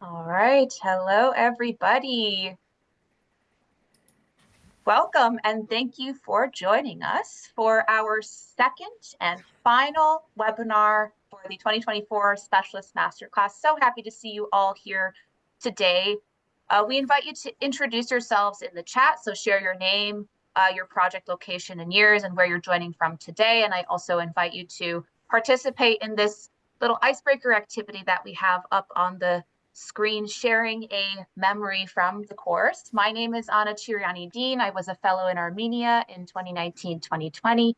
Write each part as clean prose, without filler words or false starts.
All right. Hello, everybody. Welcome and thank you for joining us for our second and final webinar for the 2024 Specialist Masterclass. So happy to see you all here today. We invite you to introduce yourselves in the chat. So share your name, your project location and years, and where you're joining from today. And I also invite you to participate in this little icebreaker activity that we have up on the screen, sharing a memory from the course. My name is Anna Chiriani Dean. I was a fellow in Armenia in 2019-2020.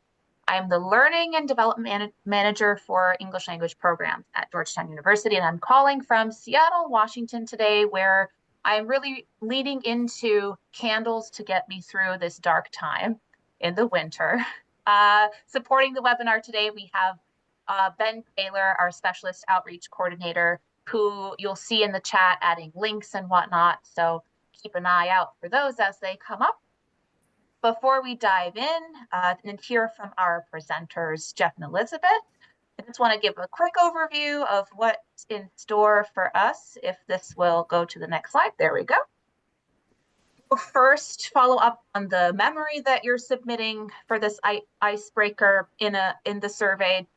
I'm the Learning and Development Manager for English Language Programs at Georgetown University, and I'm calling from Seattle, Washington today, where I'm really leading into candles to get me through this dark time in the winter. Supporting the webinar today, we have Ben Taylor, our Specialist Outreach Coordinator, who you'll see in the chat adding links and whatnot. So keep an eye out for those as they come up. Before we dive in and hear from our presenters, Jeff and Elizabeth, I just want to give a quick overview of what's in store for us. If this will go to the next slide, there we go. We'll first follow up on the memory that you're submitting for this icebreaker in the survey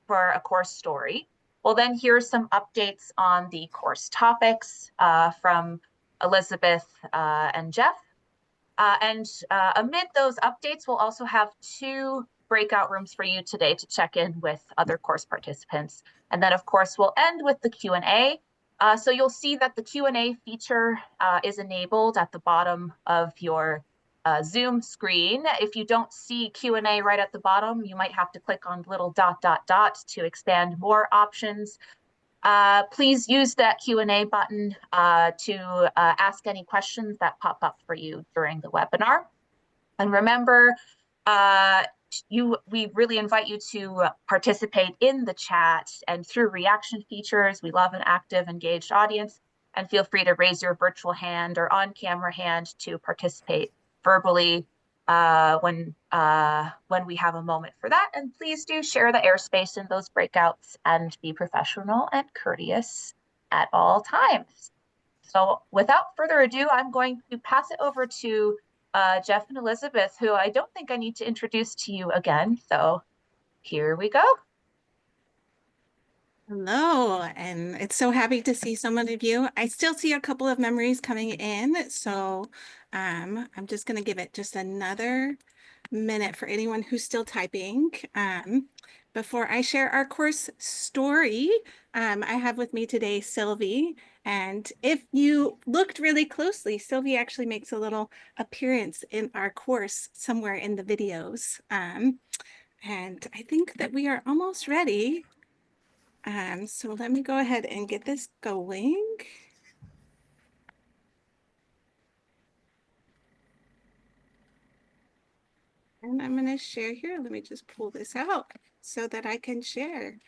for a course story. We'll then hear some updates on the course topics from Elizabeth and Jeff. Amid those updates, we'll also have 2 breakout rooms for you today to check in with other course participants. And then, of course, we'll end with the Q&A. So you'll see that the Q&A feature is enabled at the bottom of your Zoom screen. If you don't see Q&A right at the bottom, you might have to click on little ... to expand more options. Please use that Q&A button to ask any questions that pop up for you during the webinar. And remember, we really invite you to participate in the chat and through reaction features. We love an active, engaged audience, and feel free to raise your virtual hand or on-camera hand to participate verbally when we have a moment for that. And please do share the airspace in those breakouts and be professional and courteous at all times. So without further ado, I'm going to pass it over to Jeff and Elizabeth, who I don't think I need to introduce to you again. So here we go. Hello, and it's so happy to see so many of you. I still see a couple of memories coming in, so I'm just going to give it just another minute for anyone who's still typing. Before I share our course story, I have with me today Sylvie, and if you looked really closely, Sylvie actually makes a little appearance in our course somewhere in the videos. And I think that we are almost ready. So let me go ahead and get this going. And I'm going to share here. Let me just pull this out so that I can share.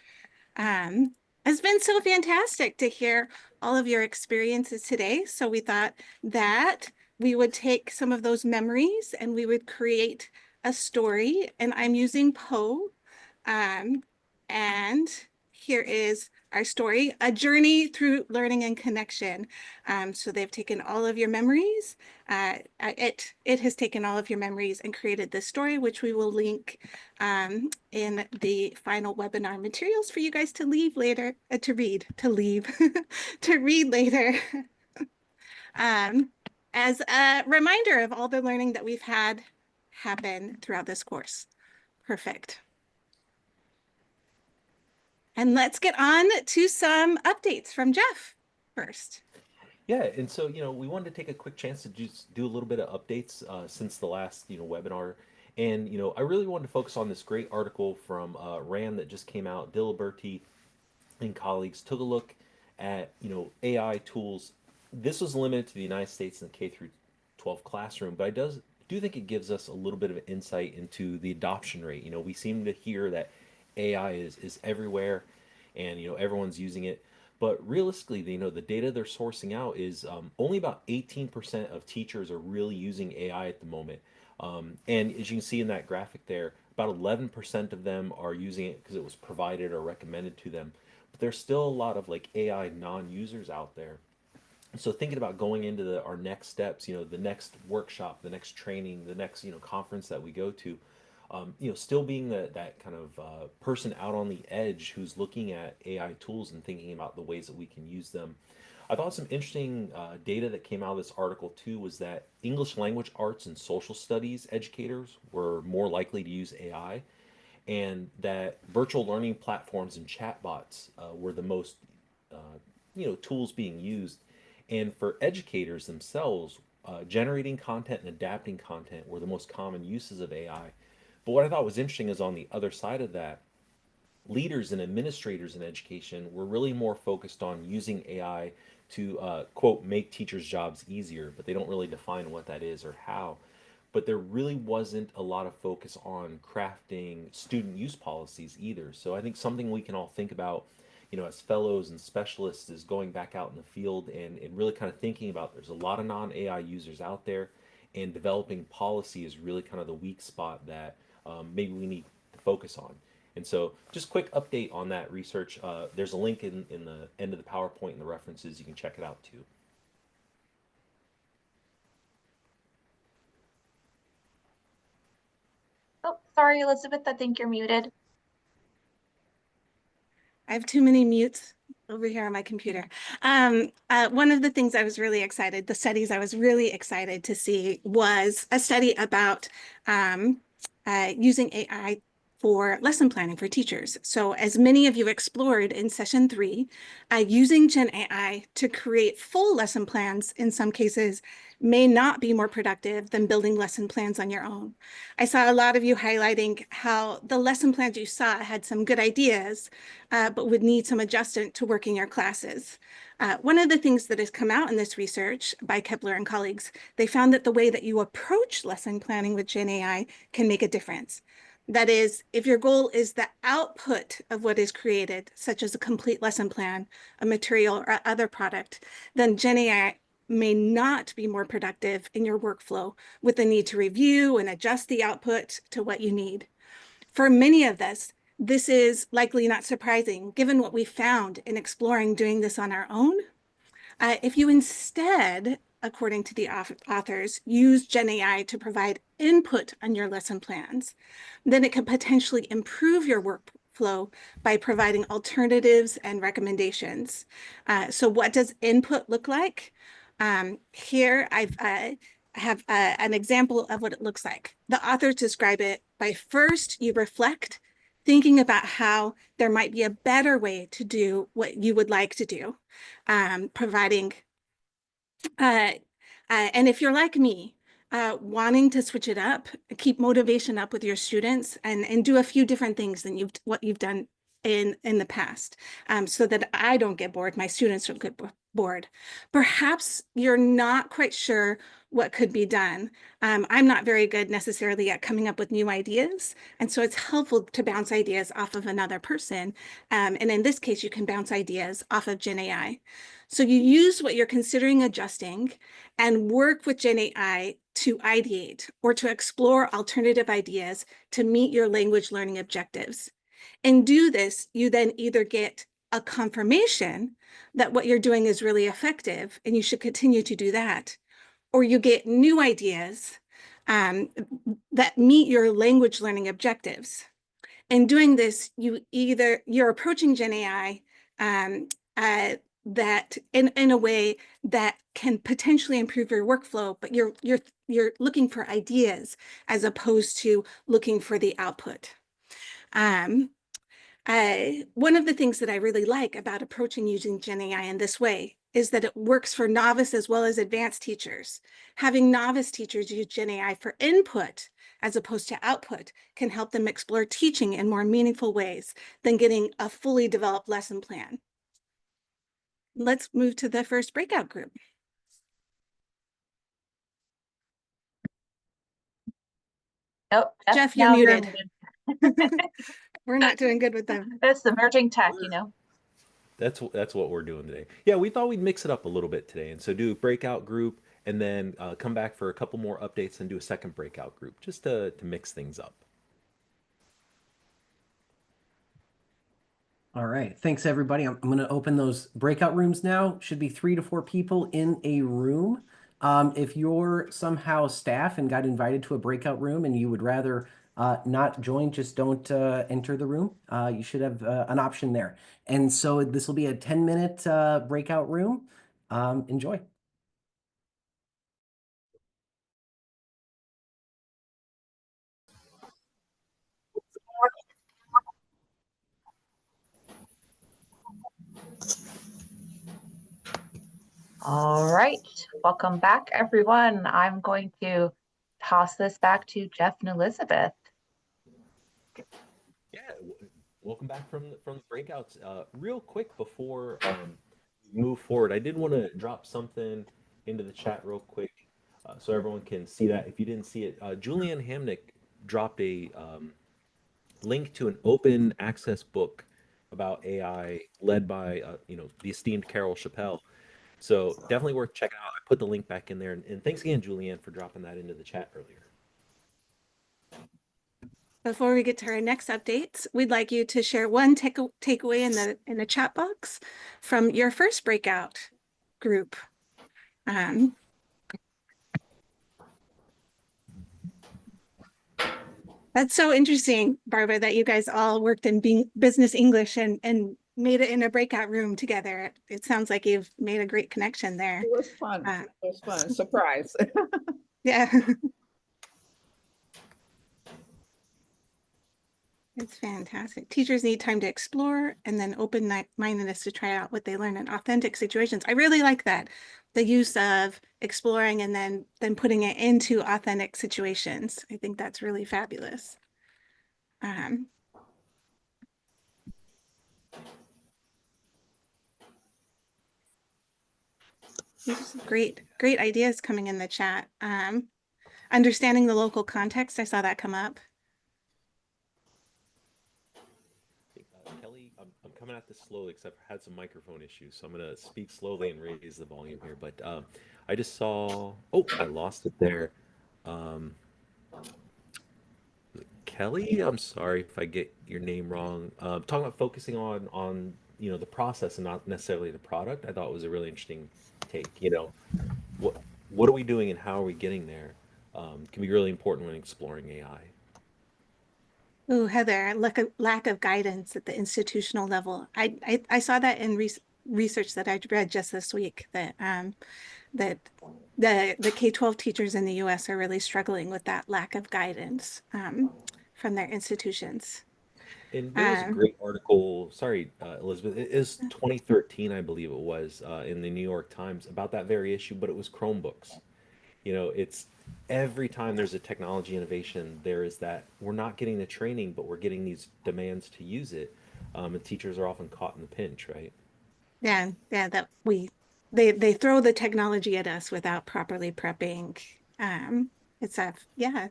It's been so fantastic to hear all of your experiences today. So we thought that we would take some of those memories and we would create a story. And I'm using Poe. And here is our story, A Journey Through Learning and Connection. So they've taken all of your memories. It has taken all of your memories and created this story, which we will link in the final webinar materials for you guys to leave later, to read later. As a reminder of all the learning that we've had happen throughout this course. Perfect. And let's get on to some updates from Jeff first. Yeah, and so, we wanted to take a quick chance to just do a little bit of updates since the last, webinar. And, I really wanted to focus on this great article from RAM that just came out. Diliberti and colleagues took a look at, AI tools. This was limited to the United States and the K through 12 classroom, but I do think it gives us a little bit of insight into the adoption rate. We seem to hear that AI is everywhere, and everyone's using it. But realistically, the data they're sourcing out is only about 18% of teachers are really using AI at the moment. And as you can see in that graphic there, about 11% of them are using it because it was provided or recommended to them. But there's still a lot of like AI non-users out there. So thinking about going into our next steps, the next workshop, the next training, the next conference that we go to, still being that kind of person out on the edge who's looking at AI tools and thinking about the ways that we can use them. I thought some interesting data that came out of this article too was that English language arts and social studies educators were more likely to use AI, and that virtual learning platforms and chatbots were the most tools being used. And for educators themselves, generating content and adapting content were the most common uses of AI. But what I thought was interesting is on the other side of that, leaders and administrators in education were really more focused on using AI to, quote, make teachers' jobs easier, but they don't really define what that is or how. But there really wasn't a lot of focus on crafting student use policies either. So I think something we can all think about, as fellows and specialists, is going back out in the field and really kind of thinking about there's a lot of non AI users out there, and developing policy is really kind of the weak spot that maybe we need to focus on. And so, just quick update on that research. There's a link in the end of the PowerPoint and the references. You can check it out too. Oh, sorry, Elizabeth, I think you're muted. I have too many mutes over here on my computer. One of the things I was really excited, the studies I was really excited to see was a study about using AI for lesson planning for teachers. So as many of you explored in session 3, using Gen AI to create full lesson plans in some cases may not be more productive than building lesson plans on your own. I saw a lot of you highlighting how the lesson plans you saw had some good ideas, but would need some adjustment to work in your classes. One of the things that has come out in this research by Kepler and colleagues, they found that the way that you approach lesson planning with Gen AI can make a difference. That is, if your goal is the output of what is created, such as a complete lesson plan, a material, or other product, then Gen AI may not be more productive in your workflow with the need to review and adjust the output to what you need. For many of us, this is likely not surprising, given what we found in exploring doing this on our own. If you instead, according to the authors, use Gen AI to provide input on your lesson plans, then it can potentially improve your workflow by providing alternatives and recommendations. So what does input look like? Here I have an example of what it looks like. The authors describe it by first you reflect, thinking about how there might be a better way to do what you would like to do, providing, uh, and if you're like me, wanting to switch it up, keep motivation up with your students, and do a few different things than what you've done in the past, so that I don't get bored, my students don't get bored. Perhaps you're not quite sure what could be done. I'm not very good necessarily at coming up with new ideas, and so it's helpful to bounce ideas off of another person. And in this case, you can bounce ideas off of Gen AI. So you use what you're considering adjusting and work with Gen AI to ideate or to explore alternative ideas to meet your language learning objectives. And do this, you then either get a confirmation that what you're doing is really effective and you should continue to do that, or you get new ideas that meet your language learning objectives. In doing this, you're approaching Gen AI that in a way that can potentially improve your workflow, but you're looking for ideas as opposed to looking for the output. One of the things that I really like about approaching using Gen AI in this way is that it works for novice as well as advanced teachers. Having novice teachers use Gen AI for input as opposed to output can help them explore teaching in more meaningful ways than getting a fully developed lesson plan. Let's move to the first breakout group. Nope. Jeff, you're Now muted. We're not doing good with them. It's the emerging tech, you know. That's what we're doing today. Yeah, we thought we'd mix it up a little bit today, and so do a breakout group, and then come back for a couple more updates and do a second breakout group, just to mix things up. All right. Thanks, everybody. I'm going to open those breakout rooms now. Should be 3 to 4 people in a room. If you're somehow staff and got invited to a breakout room and you would rather not join, just don't enter the room. You should have an option there. And so this will be a 10-minute breakout room. Enjoy. All right, welcome back, everyone. I'm going to toss this back to Jeff and Elizabeth. Yeah, welcome back from the breakouts. Real quick before we move forward, I did want to drop something into the chat real quick so everyone can see that. If you didn't see it, Julianne Hamnick dropped a link to an open access book about AI led by the esteemed Carol Chappelle. So definitely worth checking out. I put the link back in there, and thanks again, Julianne, for dropping that into the chat earlier. Before we get to our next updates, we'd like you to share one takeaway in the chat box from your first breakout group. That's so interesting, Barbara, that you guys all worked in business English and made it in a breakout room together. It sounds like you've made a great connection there. It was fun. It was fun. Surprise. Yeah. It's fantastic. Teachers need time to explore and then open-mindedness to try out what they learn in authentic situations. I really like that. The use of exploring and then putting it into authentic situations. I think that's really fabulous. There's great ideas coming in the chat. Understanding the local context, I saw that come up. Kelly, I'm coming at this slowly because I've had some microphone issues, so I'm going to speak slowly and raise the volume here. But I just saw, oh, I lost it there. Kelly, I'm sorry if I get your name wrong. Talking about focusing on the process and not necessarily the product. I thought it was a really interesting take. What what are we doing and how are we getting there? Can be really important when exploring AI. Oh, Heather, lack of guidance at the institutional level. I saw that in research that I read just this week that that the K-12 teachers in the U.S. are really struggling with that lack of guidance from their institutions. And there was a great article, sorry, Elizabeth, it is 2013, I believe it was, in the New York Times about that very issue, but it was Chromebooks. It's every time there's a technology innovation, there is that we're not getting the training, but we're getting these demands to use it. And teachers are often caught in the pinch, right? Yeah, that they throw the technology at us without properly prepping. It's yeah,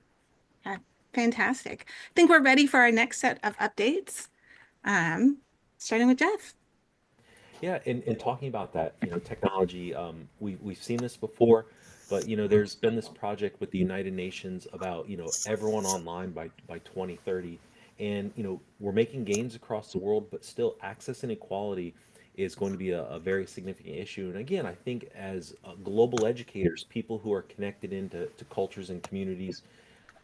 fantastic. I think we're ready for our next set of updates. Starting with Jeff. Yeah, and talking about that, technology, we've seen this before, but there's been this project with the United Nations about everyone online by 2030, and we're making gains across the world, but still access inequality is going to be a very significant issue. And again, I think as global educators, people who are connected into cultures and communities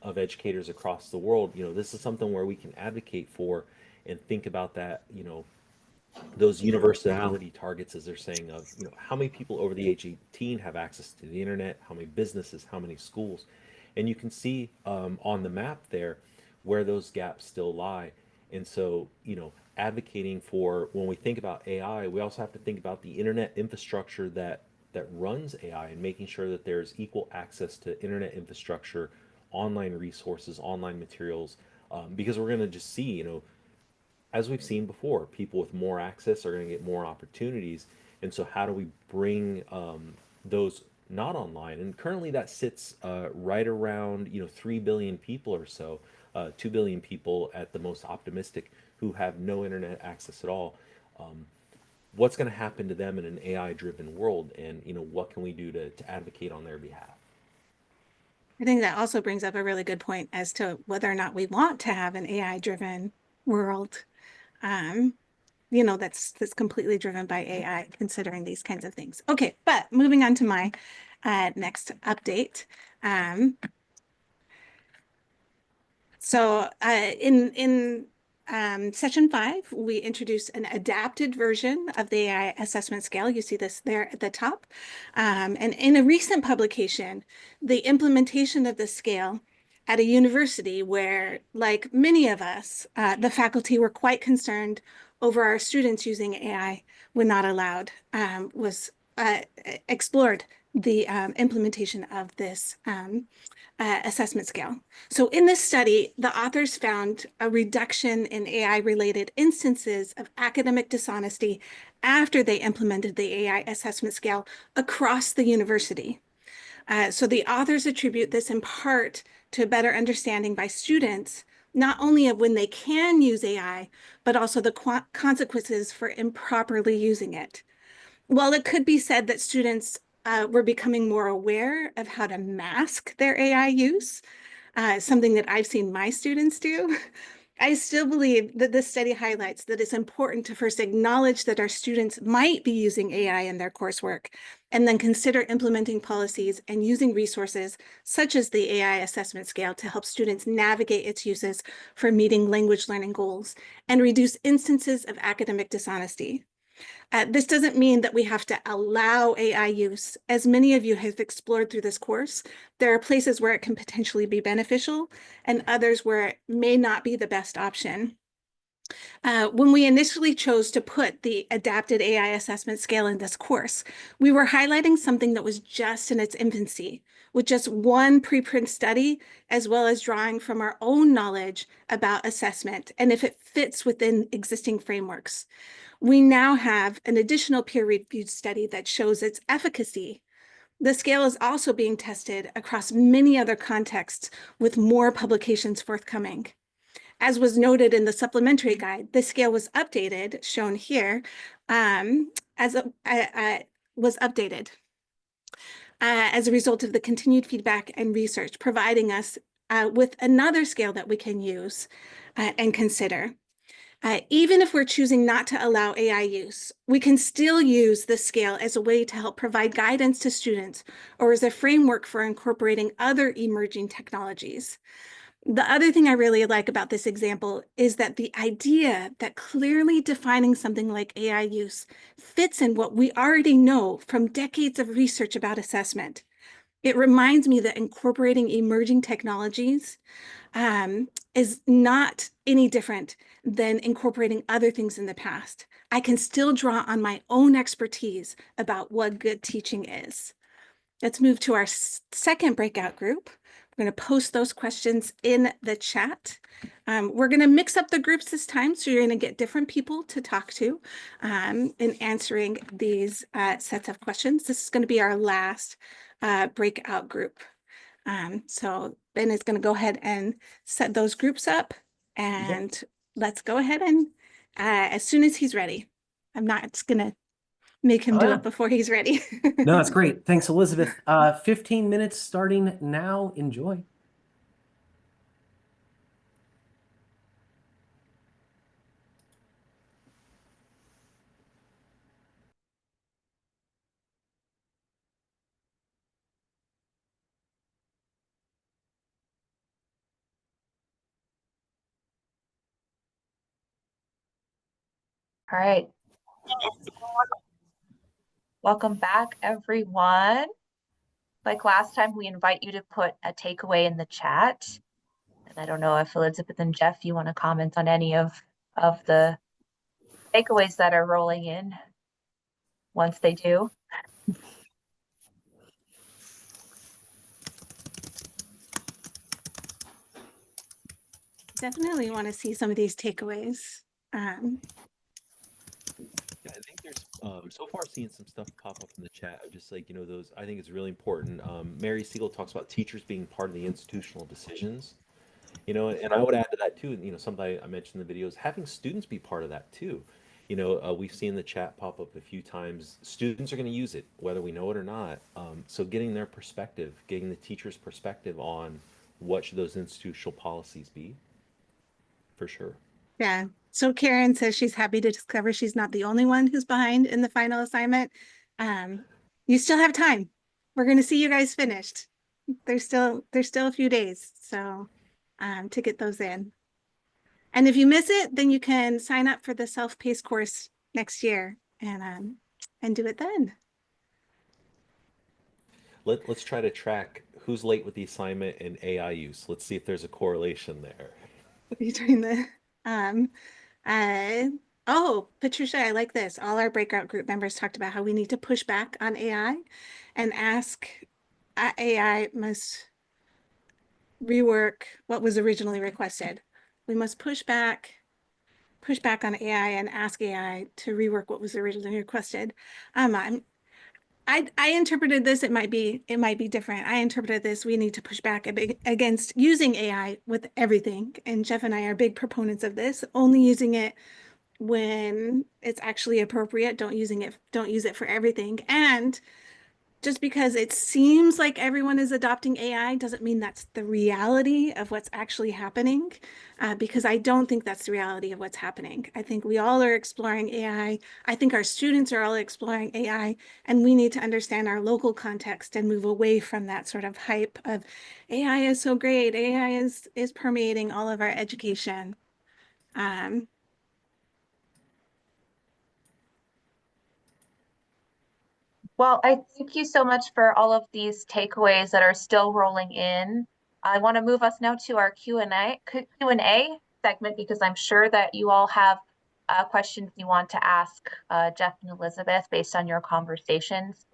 of educators across the world, this is something where we can advocate for and think about that, those universality targets, as they're saying, of how many people over the age 18 have access to the internet, how many businesses, how many schools, and you can see on the map there where those gaps still lie. And so advocating for, when we think about AI, we also have to think about the internet infrastructure that runs AI, and making sure that there's equal access to internet infrastructure, online resources, online materials, because we're going to just see as we've seen before, people with more access are going to get more opportunities. And so, how do we bring those not online? And currently, that sits right around 3 billion people or so, 2 billion people at the most optimistic, who have no internet access at all. What's going to happen to them in an AI-driven world? And what can we do to advocate on their behalf? I think that also brings up a really good point as to whether or not we want to have an AI-driven world. that's completely driven by AI, considering these kinds of things. Okay, but moving on to my next update. So in session 5, we introduced an adapted version of the AI assessment scale. You see this there at the top. And in a recent publication, the implementation of the scale at a university where, like many of us, the faculty were quite concerned over our students using AI when not allowed, was explored the implementation of this assessment scale. So in this study, the authors found a reduction in AI-related instances of academic dishonesty after they implemented the AI assessment scale across the university. So the authors attribute this in part to a better understanding by students, not only of when they can use AI, but also the consequences for improperly using it. While it could be said that students were becoming more aware of how to mask their AI use, something that I've seen my students do, I still believe that this study highlights that it's important to first acknowledge that our students might be using AI in their coursework, and then consider implementing policies and using resources such as the AI assessment scale to help students navigate its uses for meeting language learning goals and reduce instances of academic dishonesty. This doesn't mean that we have to allow AI use. As many of you have explored through this course, there are places where it can potentially be beneficial and others where it may not be the best option. When we initially chose to put the adapted AI assessment scale in this course, we were highlighting something that was just in its infancy, with just one preprint study, as well as drawing from our own knowledge about assessment and if it fits within existing frameworks. We now have an additional peer-reviewed study that shows its efficacy. The scale is also being tested across many other contexts with more publications forthcoming. As was noted in the supplementary guide, the scale was updated, shown here, was updated as a result of the continued feedback and research, providing us with another scale that we can use and consider. Even if we're choosing not to allow AI use, we can still use this scale as a way to help provide guidance to students or as a framework for incorporating other emerging technologies. The other thing I really like about this example is that the idea that clearly defining something like AI use fits in what we already know from decades of research about assessment. It reminds me that incorporating emerging technologies is not any different than incorporating other things in the past. I can still draw on my own expertise about what good teaching is. Let's move to our second breakout group. We're going to post those questions in the chat. We're going to mix up the groups this time, so you're going to get different people to talk to in answering these sets of questions. This is going to be our last breakout group. So Ben is going to go ahead and set those groups up, and let's go ahead and as soon as he's ready. I'm not just going to make him do it before he's ready. No, that's great. Thanks, Elizabeth. 15 minutes starting now. Enjoy. All right. Welcome back, everyone. Like last time, we invite you to put a takeaway in the chat. And I don't know if Elizabeth and Jeff, you want to comment on any of the takeaways that are rolling in once they do. Definitely want to see some of these takeaways. Yeah, I think there's so far seeing some stuff pop up in the chat of just like, those, I think it's really important. Mary Siegel talks about teachers being part of the institutional decisions, and I would add to that too, something I mentioned in the videos, having students be part of that too. We've seen the chat pop up a few times. Students are going to use it, whether we know it or not. So getting their perspective, getting the teacher's perspective on what should those institutional policies be, for sure. Yeah. So Karen says she's happy to discover she's not the only one who's behind in the final assignment. Um, you still have time. We're going to see you guys finished. There's still a few days, so to get those in. And if you miss it, then you can sign up for the self-paced course next year and do it then. Let's try to track who's late with the assignment and AI use. Let's see if there's a correlation there. Between the um uh oh, Patricia, I like this. All our breakout group members talked about how we need to push back on AI and ask AI must rework what was originally requested. We must push back on AI and ask AI to rework what was originally requested. I interpreted this, it might be different. I interpreted this, we need to push back against using AI with everything. And Jeff and I are big proponents of this, only using it when it's actually appropriate. Don't use it for everything. And just because it seems like everyone is adopting AI doesn't mean that's the reality of what's actually happening, because I don't think that's the reality of what's happening. I think we all are exploring AI. I think our students are all exploring AI, and we need to understand our local context and move away from that sort of hype of AI is so great. AI is permeating all of our education. Um, Well, I thank you so much for all of these takeaways that are still rolling in. I want to move us now to our Q&A segment because I'm sure that you all have questions you want to ask Jeff and Elizabeth based on your conversations.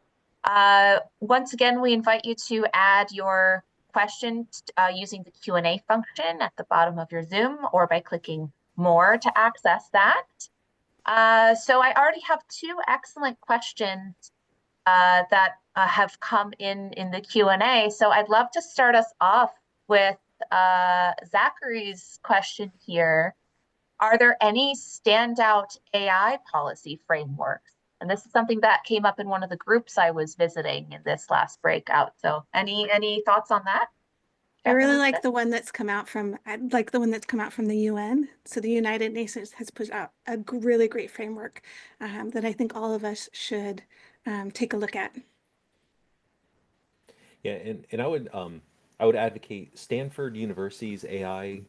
Once again, we invite you to add your questions using the Q&A function at the bottom of your Zoom or by clicking more to access that. So I already have two excellent questions that have come in the Q&A. So I'd love to start us off with Zachary's question here. Are there any standout AI policy frameworks? And this is something that came up in one of the groups I was visiting in this last breakout. So any thoughts on that? I Jeff, really like Elizabeth? the one that's come out from, I like the one that's come out from the UN. So the United Nations has put out a really great framework that I think all of us should take a look at. Yeah, and I would advocate Stanford University's AI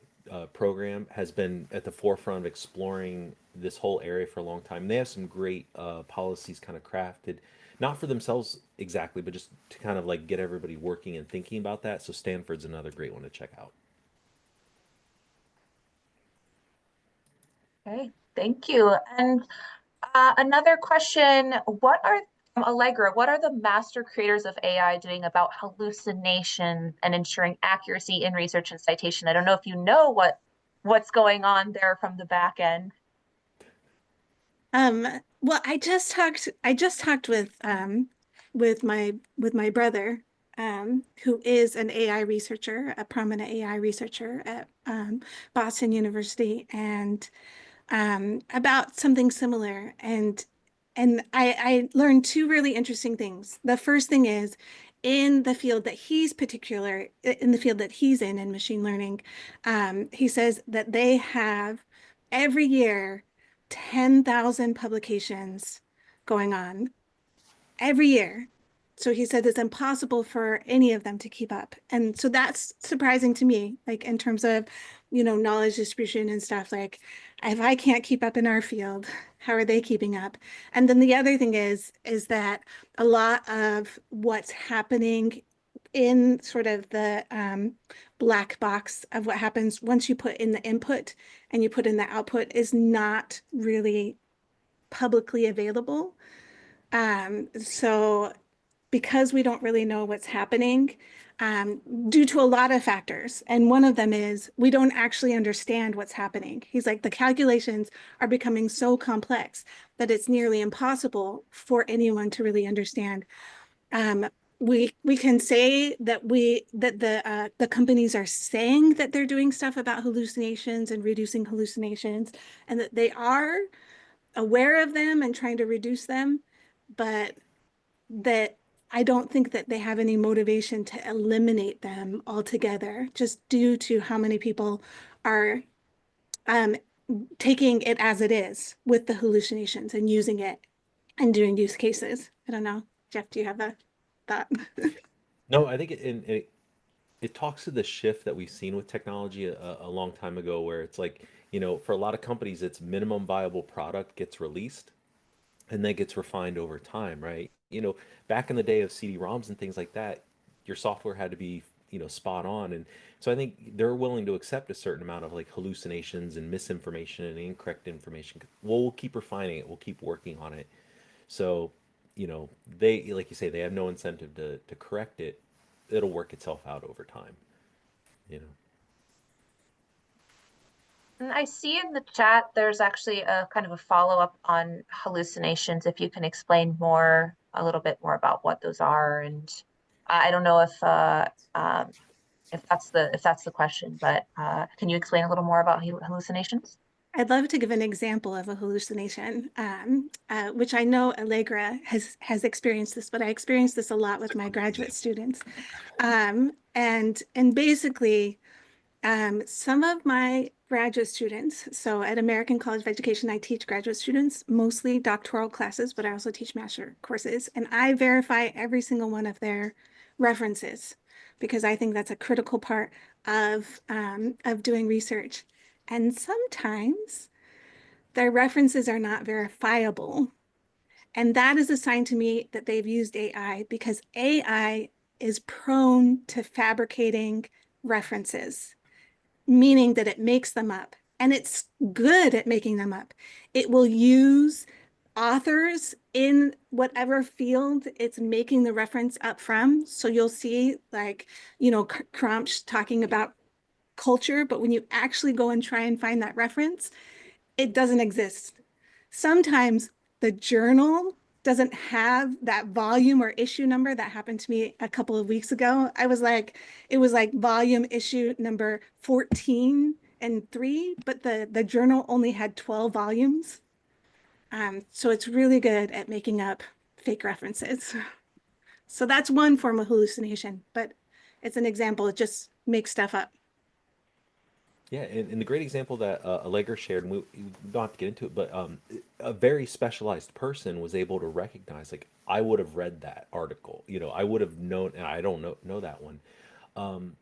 program has been at the forefront of exploring this whole area for a long time. They have some great policies kind of crafted, not for themselves exactly, but just to kind of like get everybody working and thinking about that. So Stanford's another great one to check out. Okay, thank you. And another question, from Allegra, what are the master creators of AI doing about hallucination and ensuring accuracy in research and citation? I don't know if you know what's going on there from the back end. Well, I just talked with my brother, who is an AI researcher, a prominent AI researcher at Boston University, and about something similar. And I learned two really interesting things. The first thing is in the field that he's in machine learning, he says that they have every year 10,000 publications going on every year. So he said it's impossible for any of them to keep up. And so that's surprising to me, like in terms of, knowledge distribution and stuff. Like if I can't keep up in our field, how are they keeping up? And then the other thing is that a lot of what's happening in sort of the black box of what happens once you put in the input and you put in the output is not really publicly available. So because we don't really know what's happening, due to a lot of factors. And one of them is we don't actually understand what's happening. He's like, the calculations are becoming so complex that it's nearly impossible for anyone to really understand. We can say that the companies are saying that they're doing stuff about hallucinations and reducing hallucinations, and that they are aware of them and trying to reduce them, but that I don't think that they have any motivation to eliminate them altogether, just due to how many people are taking it as it is with the hallucinations and using it and doing use cases. I don't know. Jeff, do you have a thought? No, I think it talks to the shift that we've seen with technology a long time ago, where it's like, for a lot of companies, it's minimum viable product gets released and then gets refined over time, right? Back in the day of CD-ROMs and things like that, your software had to be, spot on. And so I think they're willing to accept a certain amount of like hallucinations and misinformation and incorrect information. Well, we'll keep refining it. We'll keep working on it. So, they, like you say, they have no incentive to correct it. It'll work itself out over time, you know. And I see in the chat, there's actually a kind of a follow-up on hallucinations. If you can explain a little bit more about what those are. And I don't know if that's the question, but can you explain a little more about hallucinations? I'd love to give an example of a hallucination, which I know Allegra has experienced this, but I experienced this a lot with my graduate students. And basically, some of my graduate students, so at American College of Education, I teach graduate students, mostly doctoral classes, but I also teach master courses. And I verify every single one of their references because I think that's a critical part of doing research. And sometimes their references are not verifiable. And that is a sign to me that they've used AI because AI is prone to fabricating references, meaning that it makes them up. And it's good at making them up. It will use authors in whatever field it's making the reference up from. So you'll see like, Crump's talking about culture, but when you actually go and try and find that reference, it doesn't exist. Sometimes the journal doesn't have that volume or issue number. That happened to me a couple of weeks ago. It was like volume issue number 14 and 3, but the journal only had 12 volumes. So it's really good at making up fake references. So that's one form of hallucination, but it's an example. It just makes stuff up. Yeah, and the great example that Allegra shared, and we don't have to get into it, but a very specialized person was able to recognize, like, I would have read that article, I would have known, and I don't know that one.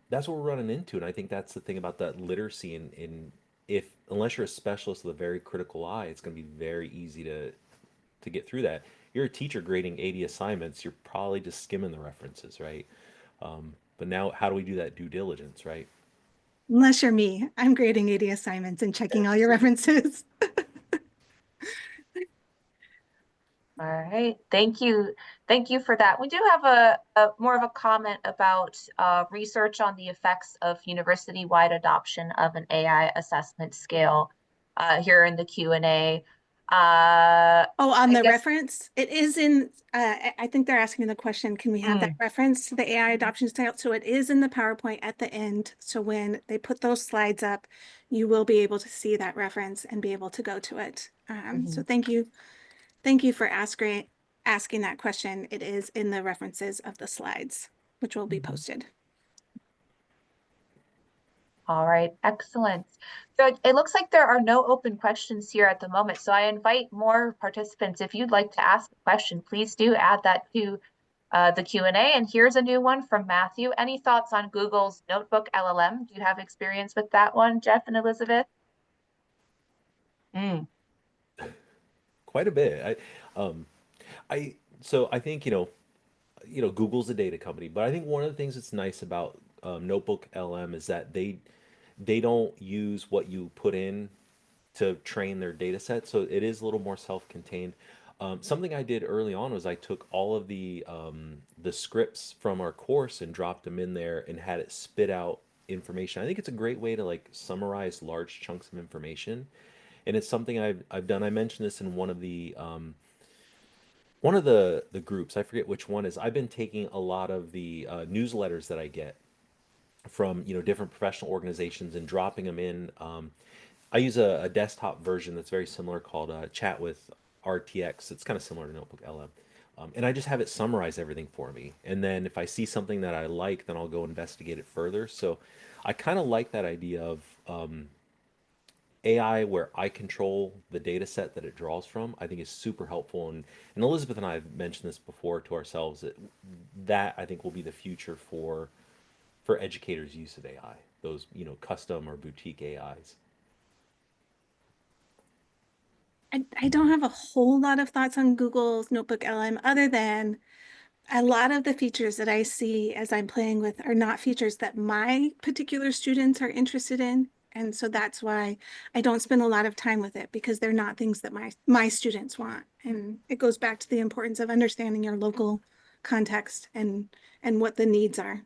That's what we're running into, and I think that's the thing about that literacy. In if unless you're a specialist with a very critical eye, it's going to be very easy to get through that. You're a teacher grading 80 assignments, you're probably just skimming the references, right? But now, how do we do that due diligence, right? Unless you're me, I'm grading 80 assignments and checking all your references. All right, thank you. Thank you for that. We do have a more of a comment about research on the effects of university-wide adoption of an AI assessment scale here in the Q&A. Oh, on the reference, it is in, I think they're asking the question, can we have that reference to the AI adoption style? So it is in the PowerPoint at the end. So when they put those slides up, you will be able to see that reference and be able to go to it. So thank you. Thank you for asking that question. It is in the references of the slides, which will be posted. All right, excellent. So it looks like there are no open questions here at the moment. So I invite more participants. If you'd like to ask a question, please do add that to the Q&A. And here's a new one from Matthew. Any thoughts on Google's Notebook LLM? Do you have experience with that one, Jeff and Elizabeth? Quite a bit. So I think, Google's a data company, but I think one of the things that's nice about Notebook LM is that they don't use what you put in to train their data set, so it is a little more self-contained. Something I did early on was I took all of the scripts from our course and dropped them in there and had it spit out information. I think it's a great way to like summarize large chunks of information, and it's something I've done. I mentioned this in one of the groups. I forget which one is. I've been taking a lot of the newsletters that I get from different professional organizations and dropping them in. I use a desktop version that's very similar called Chat with RTX. It's kind of similar to Notebook LM. And I just have it summarize everything for me. And then if I see something that I like, then I'll go investigate it further. So I kind of like that idea of AI where I control the data set that it draws from, I think is super helpful. And Elizabeth and I have mentioned this before to ourselves that I think will be the future for educators' use of AI. Those, custom or boutique AIs. I don't have a whole lot of thoughts on Google's Notebook LM other than a lot of the features that I see as I'm playing with are not features that my particular students are interested in. And so that's why I don't spend a lot of time with it, because they're not things that my students want. And it goes back to the importance of understanding your local context and what the needs are.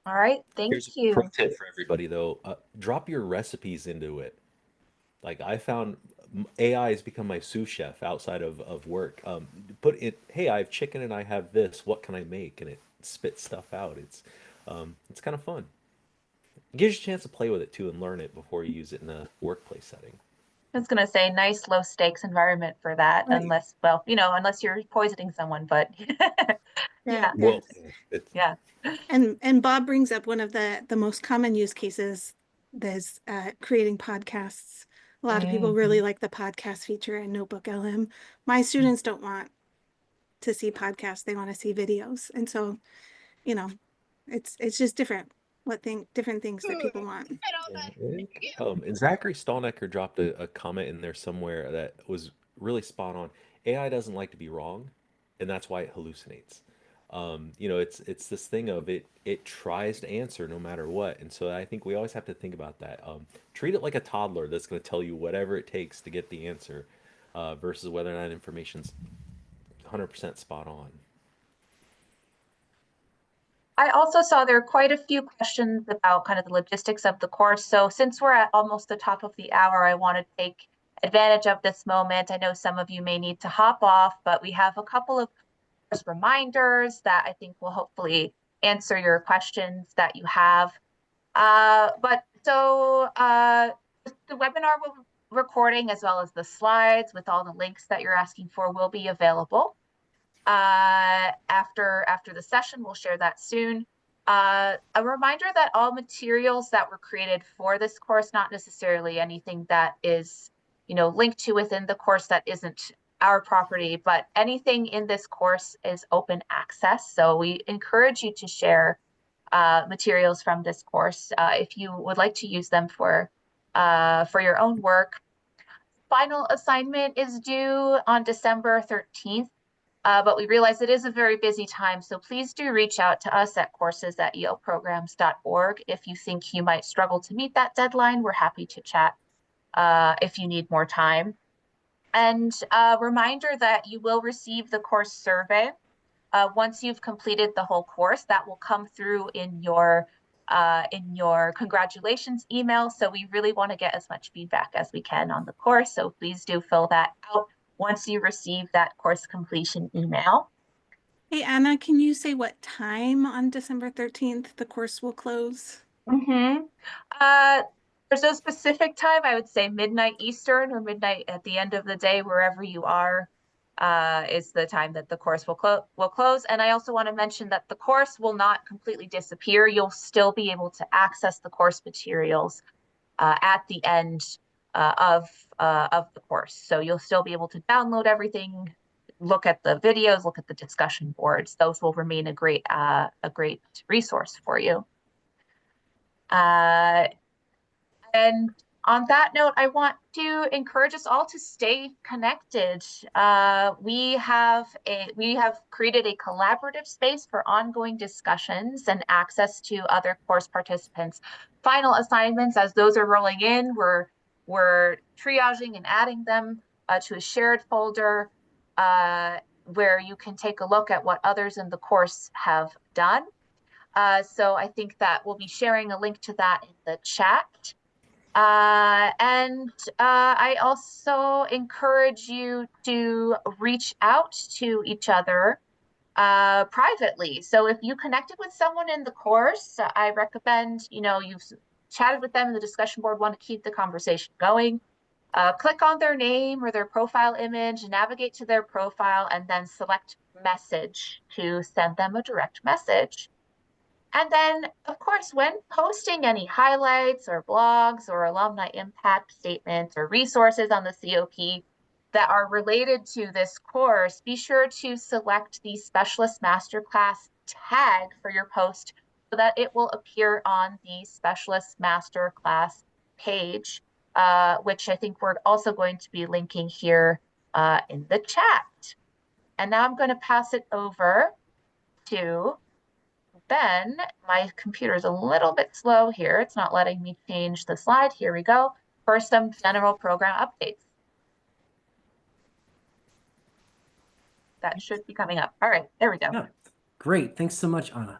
All right, thank Here's a you. pro tip for everybody though: drop your recipes into it. Like I found AI has become my sous chef outside of work. Put it, hey, I have chicken and I have this. What can I make? And it spits stuff out. It's kind of fun. It gives you a chance to play with it too and learn it before you use it in a workplace setting. I was gonna say nice low stakes environment for that, Right. unless, well, unless you're poisoning someone, but yeah, Well, it's yeah. And Bob brings up one of the most common use cases. There's creating podcasts. A lot of people really like the podcast feature in Notebook LM. My students don't want to see podcasts; they want to see videos, and so you know, it's just different. Different things that people want. and Zachary Stallnecker dropped a comment in there somewhere that was really spot on. AI doesn't like to be wrong, and that's why it hallucinates. It's this thing of it tries to answer no matter what, and so I think we always have to think about that. Treat it like a toddler that's going to tell you whatever it takes to get the answer, versus whether or not information's 100% spot on. I also saw there are quite a few questions about kind of the logistics of the course. So since we're at almost the top of the hour, I want to take advantage of this moment. I know some of you may need to hop off, but we have a couple of reminders that I think will hopefully answer your questions that you have. The webinar recording, as well as the slides with all the links that you're asking for, will be available after the session. We'll share that soon. A reminder that all materials that were created for this course, not necessarily anything that is, linked to within the course that isn't our property, but anything in this course is open access. So we encourage you to share materials from this course if you would like to use them for your own work. Final assignment is due on December 13th. But we realize it is a very busy time, so please do reach out to us at courses@yaleprograms.org if you think you might struggle to meet that deadline. We're happy to chat if you need more time. And a reminder that you will receive the course survey once you've completed the whole course. That will come through in your congratulations email. So we really want to get as much feedback as we can on the course. So please do fill that out once you receive that course completion email. Hey, Anna, can you say what time on December 13th the course will close? There's no specific time. I would say midnight Eastern or midnight at the end of the day, wherever you are, is the time that the course will close. And I also want to mention that the course will not completely disappear. You'll still be able to access the course materials at the end of the course. So you'll still be able to download everything, look at the videos, look at the discussion boards. Those will remain a great resource for you. And on that note, I want to encourage us all to stay connected. We have created a collaborative space for ongoing discussions and access to other course participants' final assignments. As those are rolling in, we're triaging and adding them to a shared folder where you can take a look at what others in the course have done. So I think that we'll be sharing a link to that in the chat. I also encourage you to reach out to each other privately. So if you connected with someone in the course, I recommend, you've chatted with them in the discussion board, want to keep the conversation going. Click on their name or their profile image, navigate to their profile, and then select message to send them a direct message. And then, of course, when posting any highlights or blogs or alumni impact statements or resources on the COP that are related to this course, be sure to select the Specialist Masterclass tag for your post so that it will appear on the Specialist Masterclass page, which I think we're also going to be linking here in the chat. And now I'm going to pass it over to Ben. My computer is a little bit slow here. It's not letting me change the slide. Here we go. For some general program updates. That should be coming up. All right, there we go. Yeah, great. Thanks so much, Anna.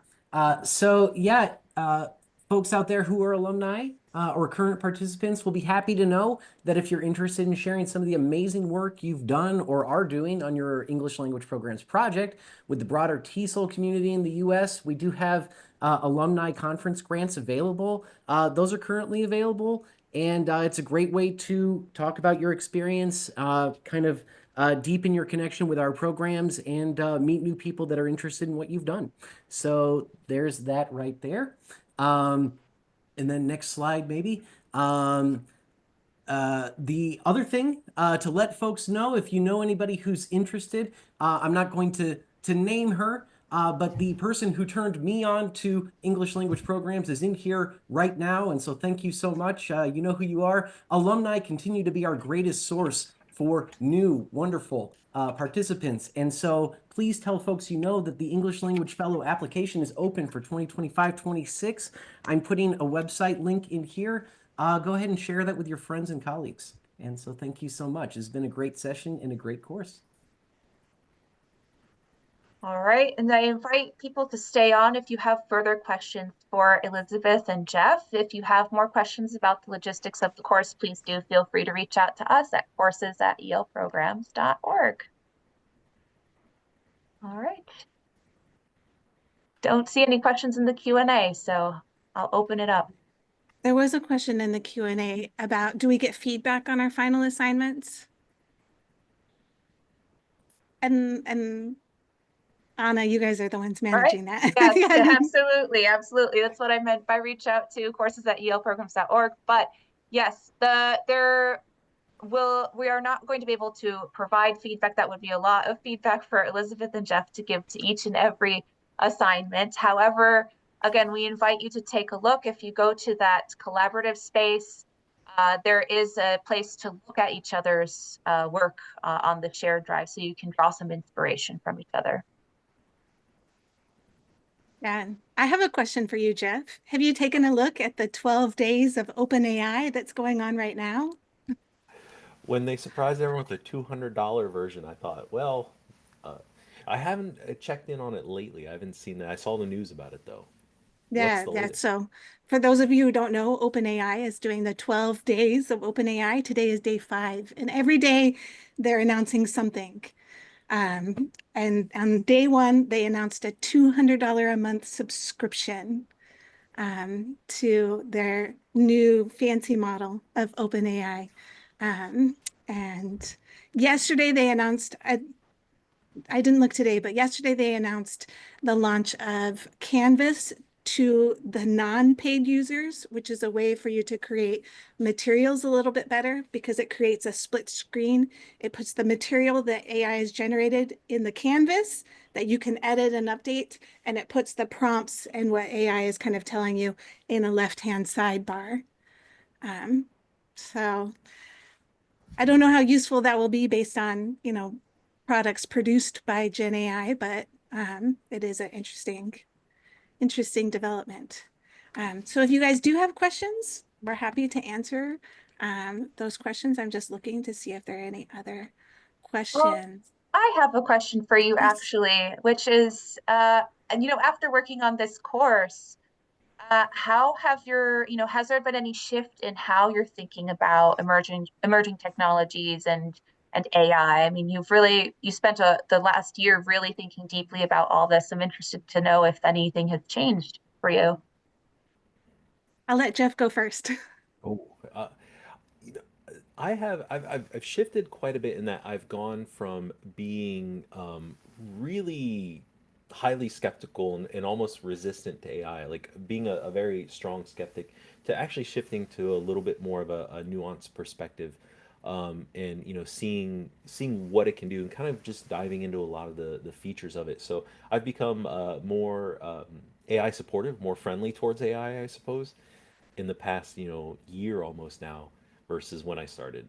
Folks out there who are alumni or current participants will be happy to know that if you're interested in sharing some of the amazing work you've done or are doing on your English language programs project with the broader TESOL community in the US, we do have alumni conference grants available. Those are currently available, and it's a great way to talk about your experience, deepen your connection with our programs, and meet new people that are interested in what you've done. So there's that right there. And then next slide, maybe. The other thing to let folks know, if you know anybody who's interested, I'm not going to name her, but the person who turned me on to English language programs is in here right now. And so thank you so much. You know who you are. Alumni continue to be our greatest source for new, wonderful participants. And so please tell folks you know that the English Language Fellow application is open for 2025-26. I'm putting a website link in here. Go ahead and share that with your friends and colleagues. And so thank you so much. It's been a great session and a great course. All right, and I invite people to stay on if you have further questions for Elizabeth and Jeff. If you have more questions about the logistics of the course, please do feel free to reach out to us at courses@elprograms.org. All right. Don't see any questions in the Q&A, so I'll open it up. There was a question in the Q&A about, do we get feedback on our final assignments? And Anna, you guys are the ones managing that. Yes, Yeah. absolutely, absolutely. That's what I meant by reach out to courses@elprograms.org. But yes, we are not going to be able to provide feedback. That would be a lot of feedback for Elizabeth and Jeff to give to each and every assignment. However, again, we invite you to take a look. If you go to that collaborative space, there is a place to look at each other's work on the shared drive, so you can draw some inspiration from each other. Yeah, I have a question for you, Jeff. Have you taken a look at the 12 days of OpenAI that's going on right now? When they surprised everyone with the $200 version, I thought, well, uh, I haven't checked in on it lately. I haven't seen that. I saw the news about it though. What's Yeah, the yeah. latest? So for those of you who don't know, OpenAI is doing the 12 days of OpenAI. Today is day 5, and every day they're announcing something. And on day 1, they announced a $200 a month subscription to their new fancy model of OpenAI. And yesterday they announced, I didn't look today, but yesterday they announced the launch of Canvas to the non-paid users, which is a way for you to create materials a little bit better because it creates a split screen. It puts the material that AI has generated in the canvas that you can edit and update, and it puts the prompts and what AI is kind of telling you in a left-hand sidebar. So I don't know how useful that will be based on, products produced by Gen AI, but it is an interesting development. So if you guys do have questions, we're happy to answer those questions. I'm just looking to see if there are any other questions. I have a question for you, Yes. actually, which is, after working on this course, how have has there been any shift in how you're thinking about emerging technologies and AI? I mean, you spent the last year really thinking deeply about all this. I'm interested to know if anything has changed for you. I'll let Jeff go first. Oh, you know, I've shifted quite a bit in that I've gone from being really highly skeptical and almost resistant to AI, like being a very strong skeptic, to actually shifting to a little bit more of a nuanced perspective, and seeing what it can do and kind of just diving into a lot of the features of it. So I've become more AI supportive, more friendly towards AI, I suppose, in the past year almost now versus when I started.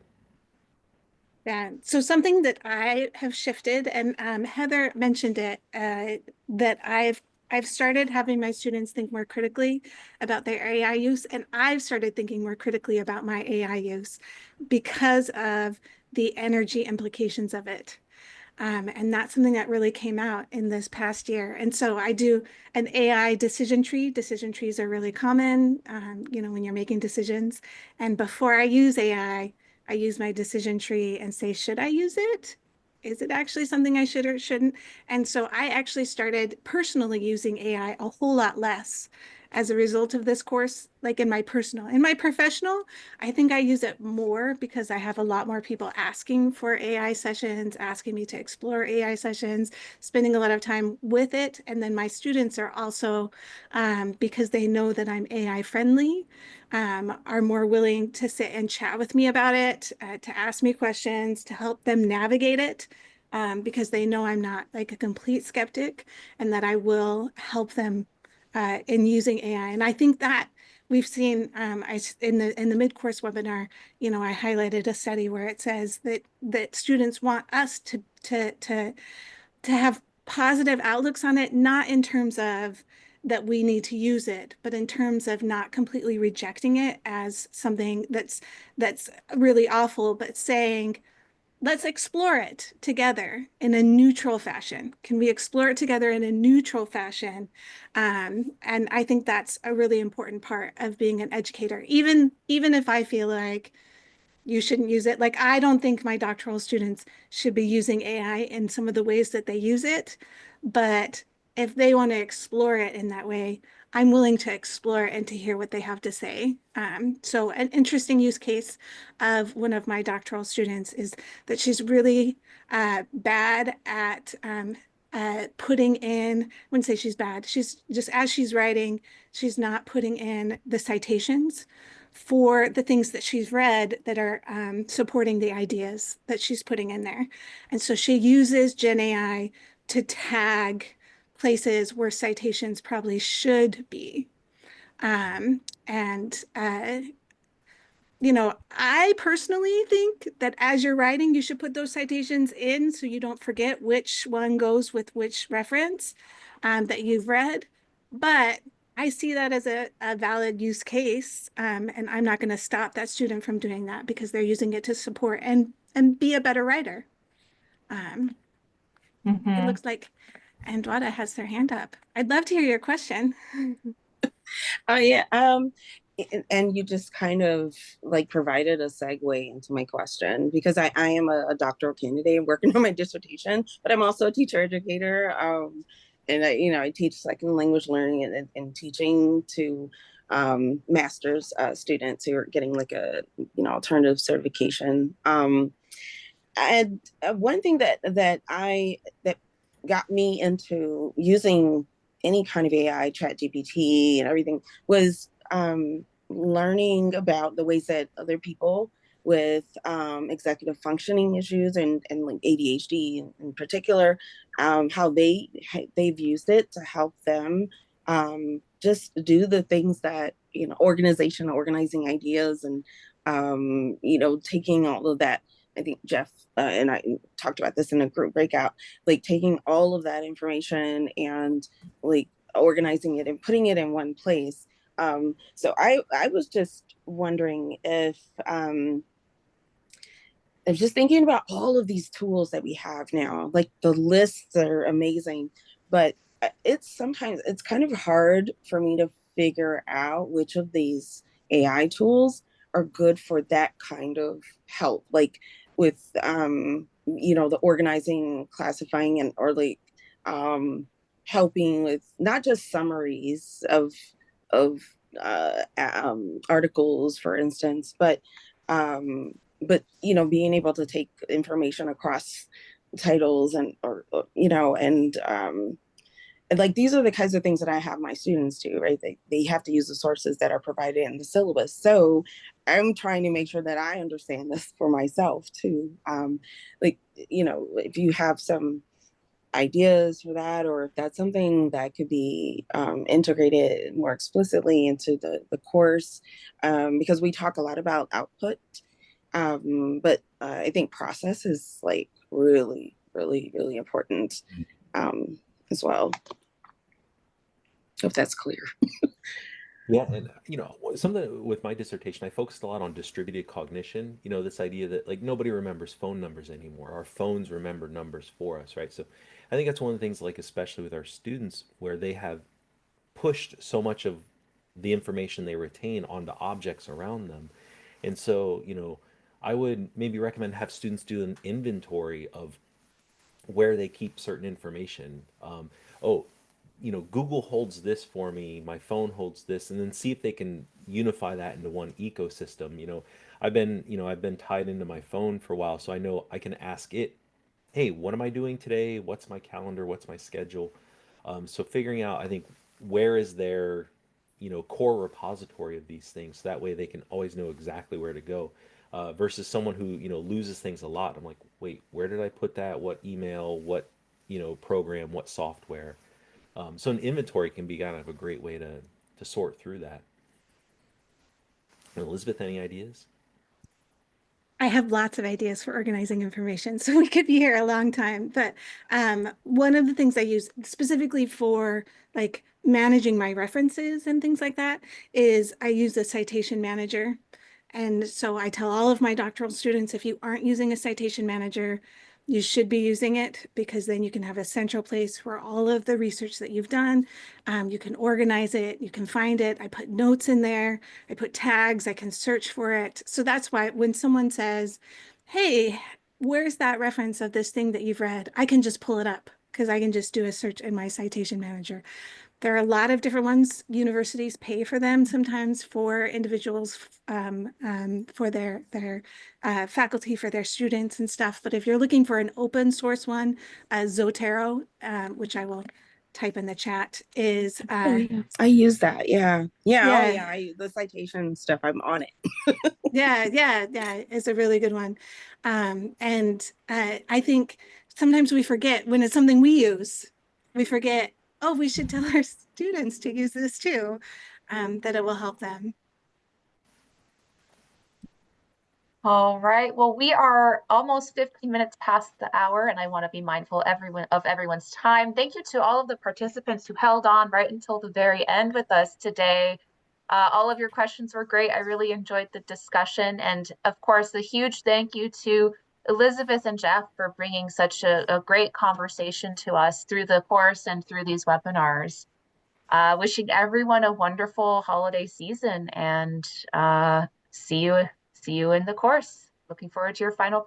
Yeah. So something that I have shifted, and Heather mentioned it, that I've started having my students think more critically about their AI use, and I've started thinking more critically about my AI use because of the energy implications of it. And that's something that really came out in this past year. And so I do an AI decision tree. Decision trees are really common, when you're making decisions. And before I use AI, I use my decision tree and say, should I use it? Is it actually something I should or shouldn't? And so I actually started personally using AI a whole lot less as a result of this course, like in my personal. In my professional, I think I use it more because I have a lot more people asking for AI sessions, asking me to explore AI sessions, spending a lot of time with it. And then my students are also, because they know that I'm AI friendly, are more willing to sit and chat with me about it, to ask me questions, to help them navigate it. Because they know I'm not like a complete skeptic, and that I will help them in using AI. And I think that we've seen in the mid-course webinar, I highlighted a study where it says that students want us to have positive outlooks on it, not in terms of that we need to use it, but in terms of not completely rejecting it as something that's really awful, but saying, let's explore it together in a neutral fashion. Can we explore it together in a neutral fashion? And I think that's a really important part of being an educator. Even if I feel like you shouldn't use it, like I don't think my doctoral students should be using AI in some of the ways that they use it, but if they want to explore it in that way, I'm willing to explore and to hear what they have to say. So an interesting use case of one of my doctoral students is that she's really bad at putting in, I wouldn't say she's bad, she's just, as she's writing, she's not putting in the citations for the things that she's read that are supporting the ideas that she's putting in there. And so she uses Gen AI to tag places where citations probably should be. And I personally think that as you're writing, you should put those citations in so you don't forget which one goes with which reference that you've read. But I see that as a valid use case, and I'm not going to stop that student from doing that because they're using it to support and be a better writer. It looks like Andwada has their hand up. I'd love to hear your question. Oh yeah. And you just kind of like provided a segue into my question, because I am a doctoral candidate working on my dissertation, but I'm also a teacher educator. And I teach second language learning and teaching to master's students who are getting like a alternative certification. And one thing that got me into using any kind of AI, chat GPT and everything, was learning about the ways that other people with executive functioning issues and like ADHD in particular, how they've used it to help them just do the things that, organizing ideas and, taking all of that. I think Jeff and I talked about this in a group breakout, like taking all of that information and like organizing it and putting it in one place. So I was just wondering if I was just thinking about all of these tools that we have now. Like the lists are amazing, but sometimes it's kind of hard for me to figure out which of these AI tools are good for that kind of help. Like with the organizing, classifying, and or like helping with not just summaries of articles, for instance, um, being able to take information across titles and like these are the kinds of things that I have my students do, right? They have to use the sources that are provided in the syllabus. So I'm trying to make sure that I understand this for myself too. Like, if you have some ideas for that, or if that's something that could be integrated more explicitly into the course, because we talk a lot about output, but I think process is like really, really, really important as well. If that's clear. Yeah, and something with my dissertation, I focused a lot on distributed cognition. This idea that like nobody remembers phone numbers anymore. Our phones remember numbers for us, right? So I think that's one of the things, like especially with our students, where they have pushed so much of the information they retain onto objects around them. And so, I would maybe recommend have students do an inventory of where they keep certain information. Oh, Google holds this for me, my phone holds this, and then see if they can unify that into one ecosystem. I've been tied into my phone for a while, so I know I can ask it, hey, what am I doing today? What's my calendar? What's my schedule? So figuring out, I think, where is their, core repository of these things. So that way they can always know exactly where to go. Versus someone who, loses things a lot. I'm like, wait, where did I put that? What email? What, program? What software? So an inventory can be kind of a great way to sort through that. Elizabeth, any ideas? I have lots of ideas for organizing information, so we could be here a long time. But one of the things I use specifically for like managing my references and things like that is I use a citation manager. And so I tell all of my doctoral students, if you aren't using a citation manager, you should be using it, because then you can have a central place for all of the research that you've done. You can organize it, you can find it. I put notes in there, I put tags, I can search for it. So that's why when someone says, hey, where's that reference of this thing that you've read? I can just pull it up because I can just do a search in my citation manager. There are a lot of different ones. Universities pay for them sometimes for individuals, for their faculty, for their students and stuff. But if you're looking for an open source one, Zotero, which I will type in the chat, is Oh, yeah. I use that. Yeah. Yeah. Oh, yeah. yeah. The citation stuff, I'm on it. Yeah, it's a really good one. And I think sometimes we forget when it's something we use, we forget, oh, we should tell our students to use this too, that it will help them. All right. Well, we are almost 15 minutes past the hour, and I want to be mindful of everyone's time. Thank you to all of the participants who held on right until the very end with us today. All of your questions were great. I really enjoyed the discussion. And of course, a huge thank you to Elizabeth and Jeff for bringing such a great conversation to us through the course and through these webinars. Wishing everyone a wonderful holiday season, and see you in the course. Looking forward to your final